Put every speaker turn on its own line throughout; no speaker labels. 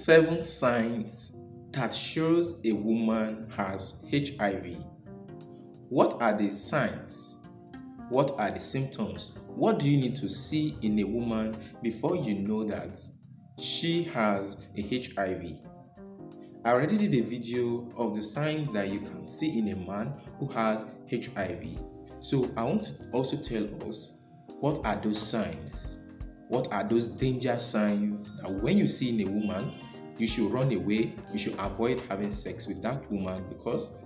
7 signs that shows a woman has HIV. What are the signs? What are the symptoms? What do you need to see in a woman before you know that she has a HIV? I already did a video of the signs that you can see in a man who has HIV. So I want to also tell us what are those signs? What are those danger signs that when you see in a woman, you should run away, you should avoid having sex with that woman because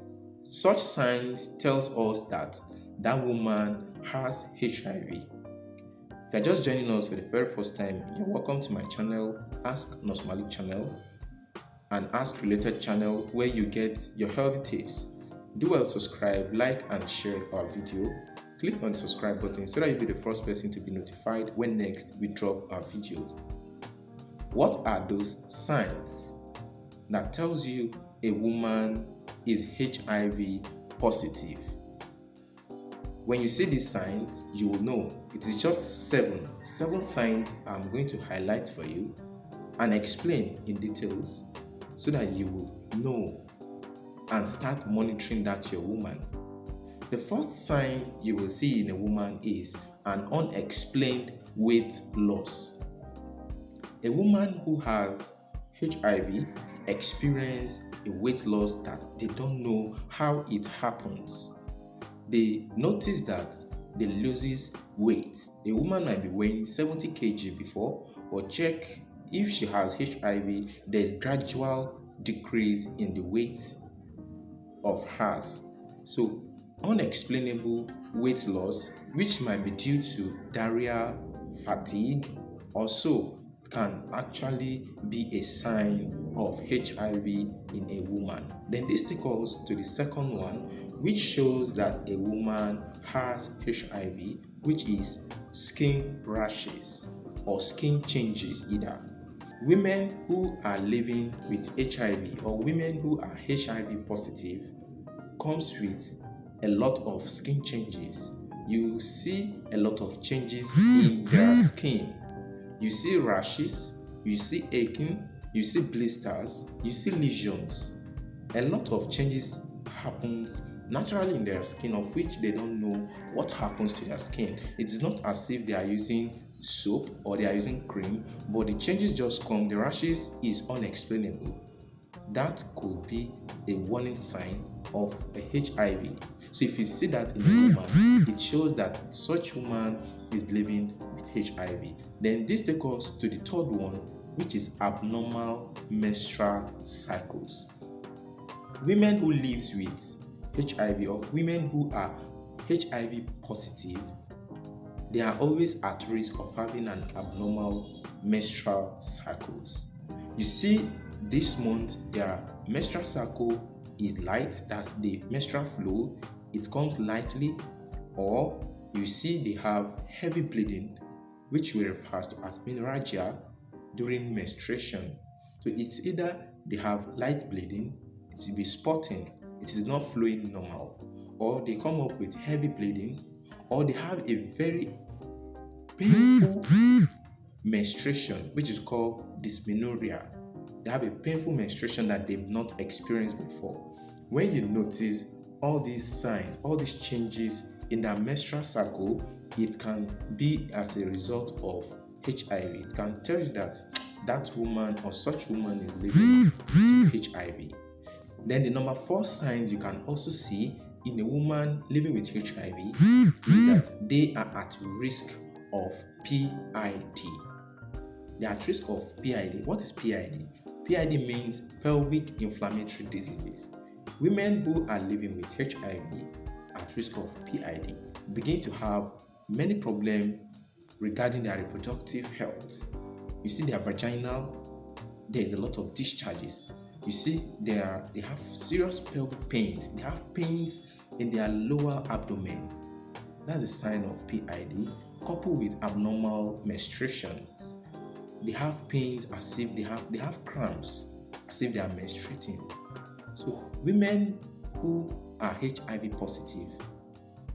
such signs tells us that that woman has HIV. If you're just joining us for the very first time, you're welcome to my channel, Ask Malik channel, and Ask Related channel where you get your healthy tips. Do well subscribe, like and share our video. Click on the subscribe button so that you'll be the first person to be notified when next we drop our videos. What are those signs that tells you a woman is HIV positive? When you see these signs, you will know it is just seven signs I'm going to highlight for you and explain in details so that you will know and start monitoring that your woman. The first sign you will see in a woman is an unexplained weight loss. A woman who has HIV experiences a weight loss that they don't know how it happens. They notice that they loses weight. A woman might be weighing 70 kg before, but check if she has HIV, there's gradual decrease in the weight of hers. So unexplainable weight loss, which might be due to diarrhea, fatigue, or so, can actually be a sign of HIV in a woman. Then this takes us to the second one, which shows that a woman has HIV, which is skin rashes or skin changes either. Women who are living with HIV or women who are HIV positive comes with a lot of skin changes. You see a lot of changes in their skin. You see rashes, you see aching, you see blisters, you see lesions. A lot of changes happens naturally in their skin, of which they don't know what happens to their skin. It's not as if they are using soap or they are using cream, but the changes just come. The rashes is unexplainable. That could be a warning sign of a HIV. So if you see that in a woman, it shows that such woman is living with HIV. Then this takes us to the third one, which is abnormal menstrual cycles. Women who lives with HIV or women who are HIV positive, they are always at risk of having an abnormal menstrual cycles. You see, this month their menstrual cycle is light, that's the menstrual flow, it comes lightly, or you see they have heavy bleeding, which we refer to as menorrhagia during menstruation. So it's either they have light bleeding, it will be spotting, it is not flowing normal, or they come up with heavy bleeding, or they have a very painful menstruation, which is called dysmenorrhea. They have a painful menstruation that they've not experienced before. When you notice all these signs, all these changes in their menstrual cycle, it can be as a result of HIV. It can tell you that that woman or such woman is living with HIV. Then the number 4 signs you can also see in a woman living with HIV is that they are at risk of PID. They are at risk of PID. What is PID? PID means pelvic inflammatory diseases. Women who are living with HIV at risk of PID begin to have many problems regarding their reproductive health. You see their vaginal, there is a lot of discharges. You see they have serious pelvic pains. They have pains in their lower abdomen. That's a sign of PID, coupled with abnormal menstruation. They have pains as if they have cramps, as if they are menstruating. So women who are HIV positive,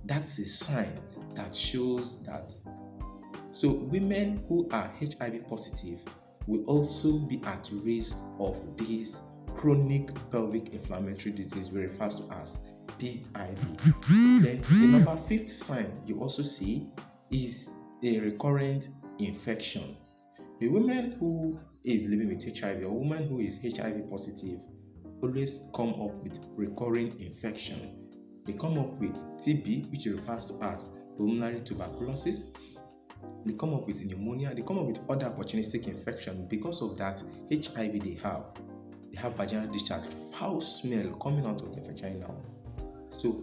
that's a sign that shows that. So women who are HIV positive, will also be at risk of this chronic pelvic inflammatory disease we refer to as PID. Then the number fifth sign you also see is a recurrent infection. A woman who is living with HIV or a woman who is HIV positive always come up with recurring infection. They come up with TB, which refers to as pulmonary tuberculosis. They come up with pneumonia. They come up with other opportunistic infection. Because of that HIV they have vaginal discharge, foul smell coming out of the vagina. So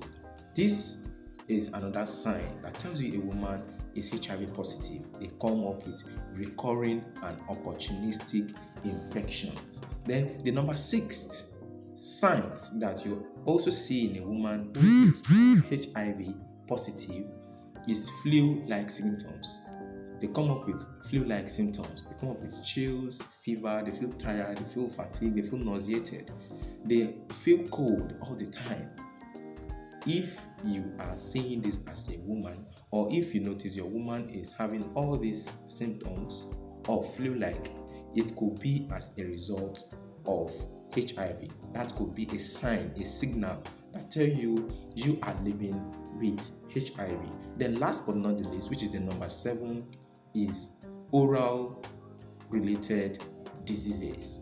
this is another sign that tells you a woman is HIV positive. They come up with recurring and opportunistic infections. Then the number six signs that you also see in a woman who is HIV positive is flu-like symptoms. They come up with flu-like symptoms. They come up with chills, fever, they feel tired, they feel fatigued, they feel nauseated. They feel cold all the time. If you are seeing this as a woman, or if you notice your woman is having all these symptoms of flu-like, it could be as a result of HIV. That could be a sign, a signal that tell you you are living with HIV. Then last but not the least, which is the number 7, is oral related diseases.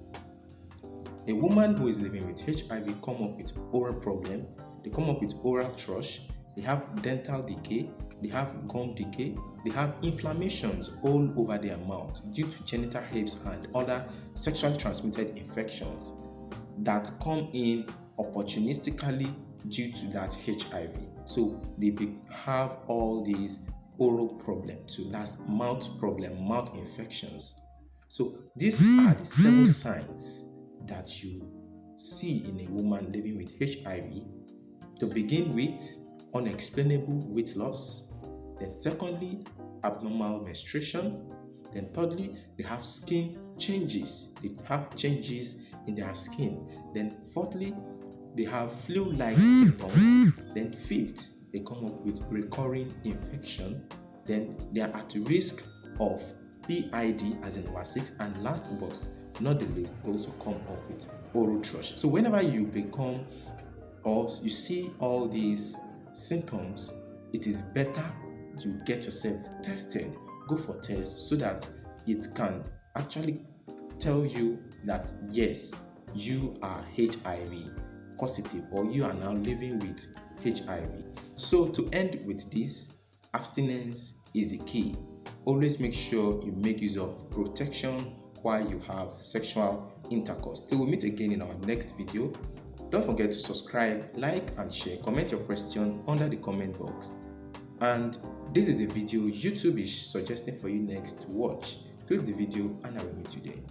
A woman who is living with HIV come up with oral problem. They come up with oral thrush, they have dental decay, they have gum decay, they have inflammations all over their mouth due to genital herpes and other sexually transmitted infections that come in opportunistically due to that HIV. So they have all these oral problems, so that's mouth problem, mouth infections. So these are the 7 signs that you see in a woman living with HIV. To begin with, unexplainable weight loss. Then secondly, abnormal menstruation. Then thirdly, they have skin changes. They have changes in their skin. Then fourthly, they have flu-like symptoms. Then fifth, they come up with recurring infection. Then they are at risk of PID as in number 6. And last but not the least, they also come up with oral thrush. So whenever you become or you see all these symptoms, it is better you get yourself tested. Go for tests so that it can actually tell you that yes, you are HIV positive or you are now living with HIV. So to end with this, abstinence is the key. Always make sure you make use of protection while you have sexual intercourse. Till we meet again in our next video, don't forget to subscribe, like and share. Comment your question under the comment box. And this is the video YouTube is suggesting for you next to watch. Click the video and I will meet you there.